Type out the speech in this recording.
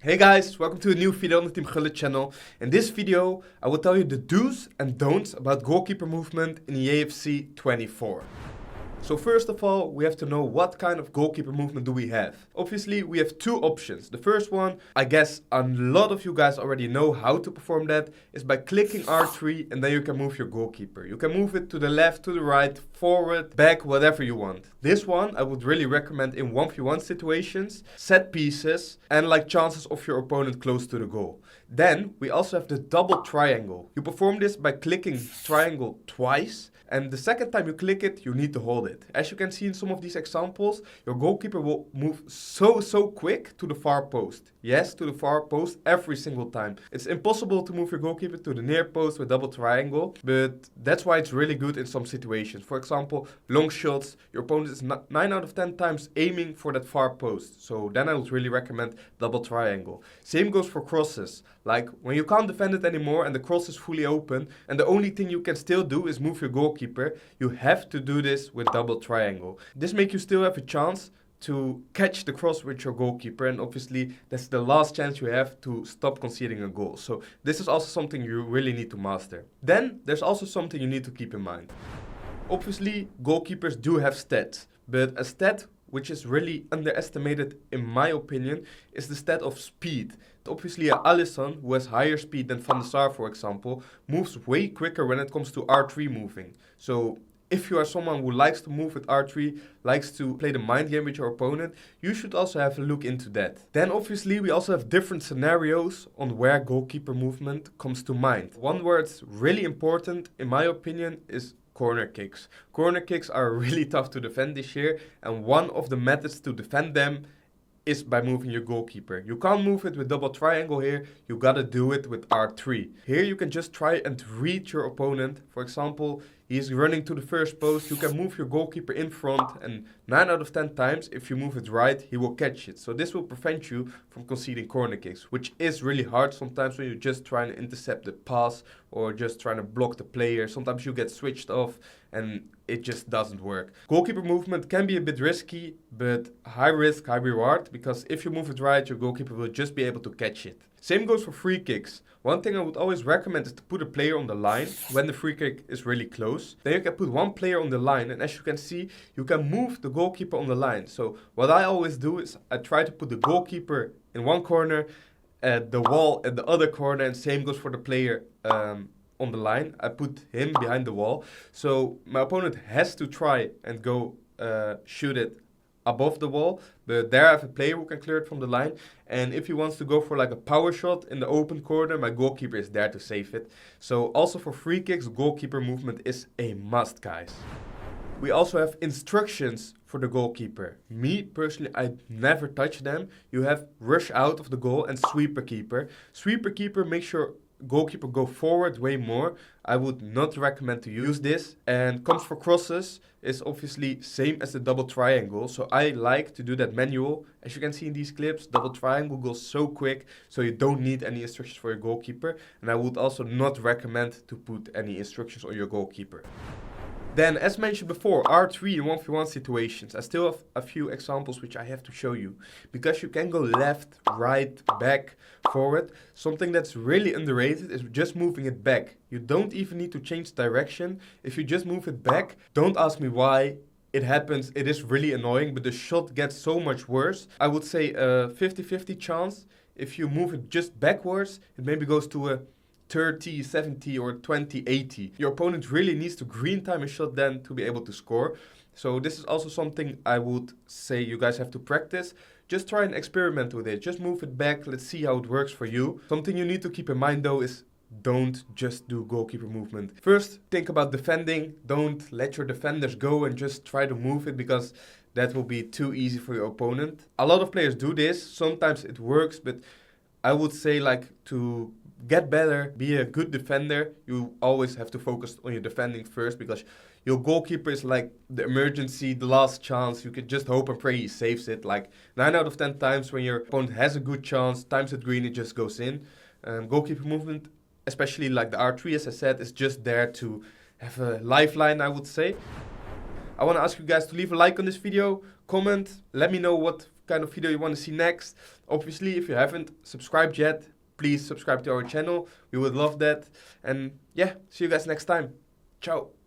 Hey guys, welcome to a new video on the Team Gullit channel. In this video, I will tell you the do's and don'ts about goalkeeper movement in EAFC 24. So first of all, we have to know what kind of goalkeeper movement do we have. Obviously, we have two options. The first one, I guess a lot of you guys already know how to perform that, is by clicking R3 and then you can move your goalkeeper. You can move it to the left, to the right, forward, back, whatever you want. This one I would really recommend in 1v1 situations, set pieces, and like chances of your opponent close to the goal. Then we also have the double triangle. You perform this by clicking triangle twice. And the second time you click it, you need to hold it. As you can see in some of these examples, your goalkeeper will move so quick to the far post. Yes, to the far post every single time. It's impossible to move your goalkeeper to the near post with double triangle, but that's why it's really good in some situations. For example, long shots, your opponent is 9 out of 10 times aiming for that far post. So then I would really recommend double triangle. Same goes for crosses. Like when you can't defend it anymore and the cross is fully open and the only thing you can still do is move your goalkeeper, you have to do this with double triangle. This makes you still have a chance to catch the cross with your goalkeeper, and obviously that's the last chance you have to stop conceding a goal. So this is also something you really need to master. Then there's also something you need to keep in mind. Obviously goalkeepers do have stats, but a stat which is really underestimated in my opinion is the stat of speed. Obviously Alisson, who has higher speed than Van der Sar for example, moves way quicker when it comes to R3 moving. So if you are someone who likes to move with R3, likes to play the mind game with your opponent, you should also have a look into that. Then obviously we also have different scenarios on where goalkeeper movement comes to mind. One word that's really important in my opinion is corner kicks. Corner kicks are really tough to defend this year, and one of the methods to defend them is by moving your goalkeeper. You can't move it with double triangle here, you gotta do it with R3. Here you can just try and read your opponent. For example, he's running to the first post, you can move your goalkeeper in front, and 9 out of 10 times, if you move it right, he will catch it. So this will prevent you from conceding corner kicks, which is really hard sometimes when you're just trying to intercept the pass or just trying to block the player. Sometimes you get switched off and it just doesn't work. Goalkeeper movement can be a bit risky, but high risk, high reward, because if you move it right, your goalkeeper will just be able to catch it. Same goes for free kicks. One thing I would always recommend is to put a player on the line when the free kick is really close. Then you can put one player on the line, and as you can see, you can move the goalkeeper on the line. So what I always do is I try to put the goalkeeper in one corner, the wall at the other corner, and same goes for the player on the line. I put him behind the wall. So my opponent has to try and go shoot it above the wall, but there I have a player who can clear it from the line, and if he wants to go for like a power shot in the open corner, my goalkeeper is there to save it. So also for free kicks, goalkeeper movement is a must, guys. We also have instructions for the goalkeeper. Me personally, I never touch them. You have rush out of the goal and sweeper keeper. Sweeper keeper makes your goalkeeper go forward way more. I would not recommend to use this. And comes for crosses is obviously same as the double triangle. So I like to do that manual. As you can see in these clips, double triangle goes so quick, so you don't need any instructions for your goalkeeper. And I would also not recommend to put any instructions on your goalkeeper. Then, as mentioned before, R3 in 1v1 situations. I still have a few examples which I have to show you. Because you can go left, right, back, forward. Something that's really underrated is just moving it back. You don't even need to change direction. If you just move it back, don't ask me why. It happens, it is really annoying, but the shot gets so much worse. I would say a 50-50 chance. If you move it just backwards, it maybe goes to a 30, 70 or 20, 80. Your opponent really needs to green time a shot then to be able to score. So this is also something I would say you guys have to practice. Just try and experiment with it. Just move it back. Let's see how it works for you. Something you need to keep in mind though is don't just do goalkeeper movement. First, think about defending. Don't let your defenders go and just try to move it, because that will be too easy for your opponent. A lot of players do this. Sometimes it works, but I would say like to get better, be a good defender, you always have to focus on your defending first, because your goalkeeper is like the emergency, the last chance. You can just hope and pray he saves it. Like 9 out of 10 times when your opponent has a good chance, times it green, it just goes in. Goalkeeper movement, especially like the R3 as I said, is just there to have a lifeline, I would say. I want to ask you guys to leave a like on this video, comment, let me know what kind of video you want to see next. Obviously, if you haven't subscribed yet, please subscribe to our channel. We would love that. And yeah, see you guys next time. Ciao.